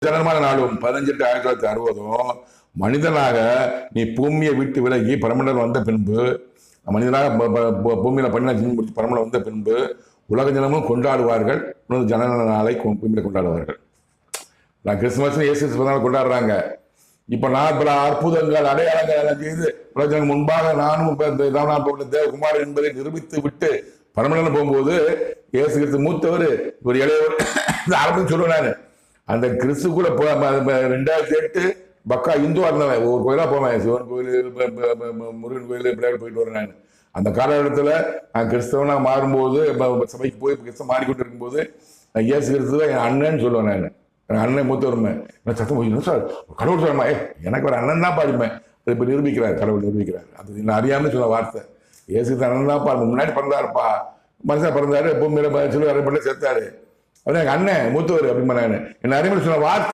ஜனமான நாளும் 18/1960 மனிதனாக நீ பூமியை விட்டு விலகி பரமண்டல் வந்த பின்பு, மனிதனாக பூமியில பண்ண முடிச்சு பரமண்டல் வந்த பின்பு உலக ஜனமும் கொண்டாடுவார்கள். ஜனன நாளை பூமியில கொண்டாடுவார்கள். நான் கிறிஸ்துமஸ் இயேசு கொண்டாடுறாங்க. இப்ப நான் பல அற்புதங்கள் அடையாளங்கள் எல்லாம் செய்து உலக முன்பாக நானும் தேவகுமார் என்பதை நிரூபித்து விட்டு பரமண்டலம் போகும்போது இயேசு கிறிஸ்து மூத்தவர் ஒரு இளையவர் ஆரம்பிச்சு சொல்லுவேன். அந்த கிறிஸ்து கூட 2008 பக்கா இந்துவா இருந்தவன். ஒரு கோயிலா போவேன், சிவன் கோயில், முருகன் கோயில், பிள்ளையார் போயிட்டு வரேன். நான் அந்த காலகட்டத்தில் நான் கிறிஸ்தவனா மாறும்போது சபைக்கு போய் கிறிஸ்தவ மாறிக்கொண்டு இருக்கும்போது இயேசு கிறிஸ்து என் அண்ணன்னு சொல்லுவேன். நான் என் அண்ணன் மூத்தவருமே சத்தம் போய் சார் கடவுள் சொல்லுமா, எனக்கு ஒரு அண்ணன் தான் பாருப்பேன். அது இப்போ நிரூபிக்கிறார், கடவுள் நிரூபிக்கிறார். அது நான் அறியாமல் சொன்ன வார்த்தை. இயேசு அண்ணன் தான் பாருங்க, முன்னாடி பிறந்தாருப்பா, மனுஷன் பிறந்தாரு, பூமியில சிலுவை அறைப்பட்டு சேர்த்தாரு. அது எங்கள் அண்ணன் மூத்தவர் அப்படிமா. நான் என்ன அறிமுறை சொன்ன வார்த்தை